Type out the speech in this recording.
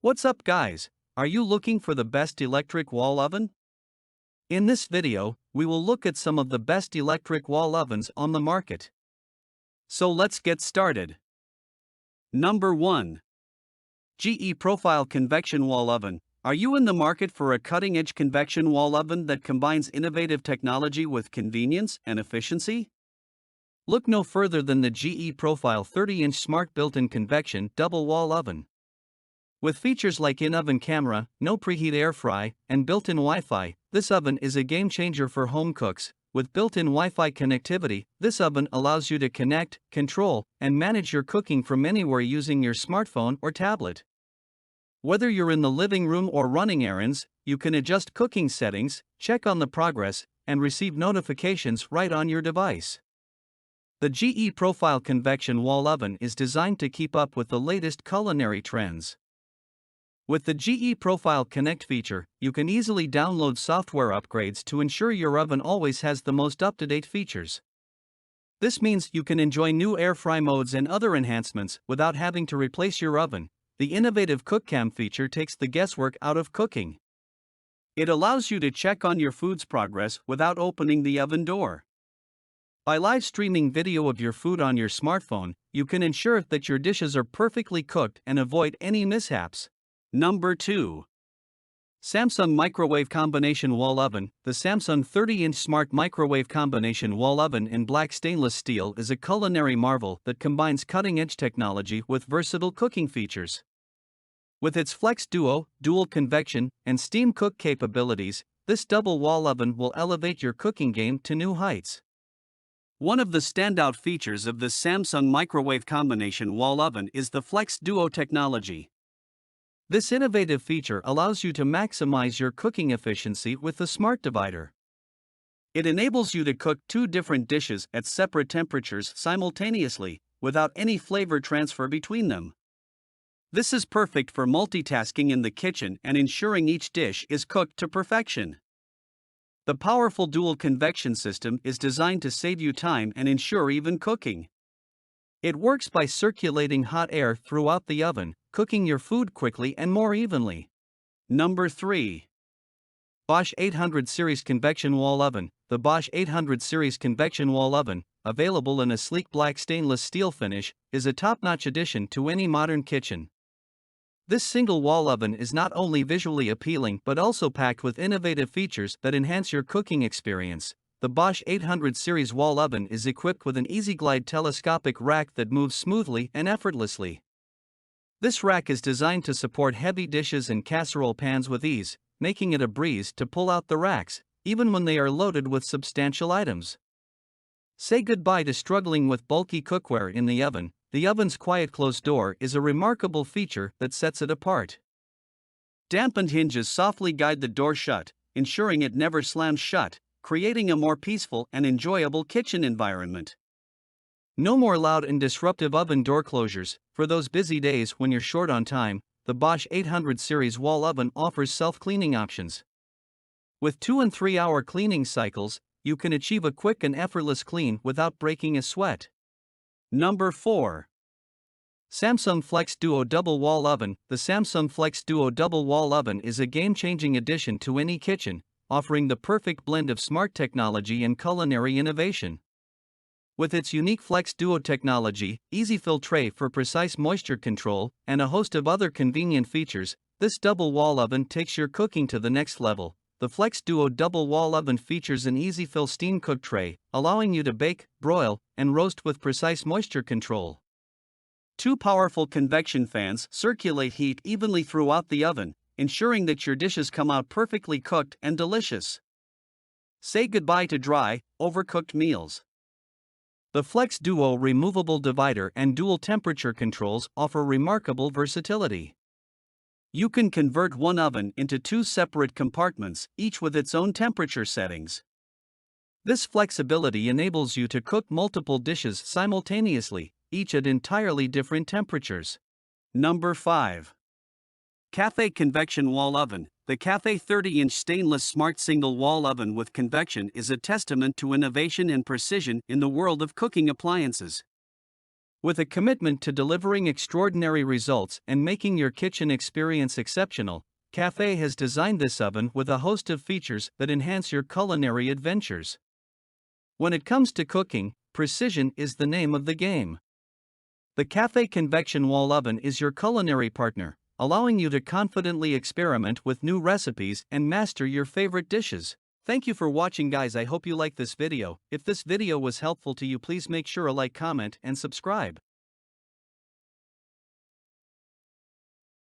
What's up, guys? Are you looking for the best electric wall oven? In this video, we will look at some of the best electric wall ovens on the market. So let's get started. Number 1. GE Profile Convection Wall Oven. Are you in the market for a cutting-edge convection wall oven that combines innovative technology with convenience and efficiency? Look no further than the GE Profile 30-inch Smart Built-in Convection Double Wall Oven. With features like in-oven camera, no preheat air fry, and built-in Wi-Fi, this oven is a game-changer for home cooks. With built-in Wi-Fi connectivity, this oven allows you to connect, control, and manage your cooking from anywhere using your smartphone or tablet. Whether you're in the living room or running errands, you can adjust cooking settings, check on the progress, and receive notifications right on your device. The GE Profile Convection Wall Oven is designed to keep up with the latest culinary trends. With the GE Profile Connect feature, you can easily download software upgrades to ensure your oven always has the most up-to-date features. This means you can enjoy new air fry modes and other enhancements without having to replace your oven. The innovative CookCam feature takes the guesswork out of cooking. It allows you to check on your food's progress without opening the oven door. By live streaming video of your food on your smartphone, you can ensure that your dishes are perfectly cooked and avoid any mishaps. Number 2. Samsung Microwave Combination Wall Oven. The Samsung 30-inch Smart Microwave Combination Wall Oven in black stainless steel is a culinary marvel that combines cutting-edge technology with versatile cooking features. With its Flex Duo, dual convection, and steam cook capabilities, this double wall oven will elevate your cooking game to new heights. One of the standout features of the Samsung Microwave Combination Wall Oven is the Flex Duo technology. This innovative feature allows you to maximize your cooking efficiency with the Smart Divider. It enables you to cook two different dishes at separate temperatures simultaneously, without any flavor transfer between them. This is perfect for multitasking in the kitchen and ensuring each dish is cooked to perfection. The powerful dual convection system is designed to save you time and ensure even cooking. It works by circulating hot air throughout the oven, cooking your food quickly and more evenly. Number 3. Bosch 800 Series Convection Wall Oven. The Bosch 800 Series Convection Wall Oven, available in a sleek black stainless steel finish, is a top-notch addition to any modern kitchen. This single wall oven is not only visually appealing but also packed with innovative features that enhance your cooking experience. The Bosch 800 Series wall oven is equipped with an EasyGlide telescopic rack that moves smoothly and effortlessly. This rack is designed to support heavy dishes and casserole pans with ease, making it a breeze to pull out the racks, even when they are loaded with substantial items. Say goodbye to struggling with bulky cookware in the oven. The oven's quiet closed door is a remarkable feature that sets it apart. Dampened hinges softly guide the door shut, ensuring it never slams shut, creating a more peaceful and enjoyable kitchen environment. No more loud and disruptive oven door closures. For those busy days when you're short on time, the Bosch 800 Series wall oven offers self-cleaning options. With 2 and 3 hour cleaning cycles, you can achieve a quick and effortless clean without breaking a sweat. Number 4. Samsung Flex Duo Double Wall Oven. The Samsung Flex Duo Double Wall Oven is a game-changing addition to any kitchen, offering the perfect blend of smart technology and culinary innovation. With its unique Flex Duo technology, easy fill tray for precise moisture control, and a host of other convenient features, this double wall oven takes your cooking to the next level. The Flex Duo Double Wall Oven features an easy fill steam cook tray, allowing you to bake, broil, and roast with precise moisture control. Two powerful convection fans circulate heat evenly throughout the oven, ensuring that your dishes come out perfectly cooked and delicious. Say goodbye to dry, overcooked meals. The Flex Duo removable divider and dual temperature controls offer remarkable versatility. You can convert one oven into 2 separate compartments, each with its own temperature settings. This flexibility enables you to cook multiple dishes simultaneously, each at entirely different temperatures. Number 5. Café Convection Wall Oven. The Café 30-inch stainless smart single wall oven with convection is a testament to innovation and precision in the world of cooking appliances. With a commitment to delivering extraordinary results and making your kitchen experience exceptional, Café has designed this oven with a host of features that enhance your culinary adventures. When it comes to cooking, precision is the name of the game. The Café Convection Wall Oven is your culinary partner, allowing you to confidently experiment with new recipes and master your favorite dishes. Thank you for watching, guys. I hope you like this video. If this video was helpful to you, please make sure to like, comment, and subscribe.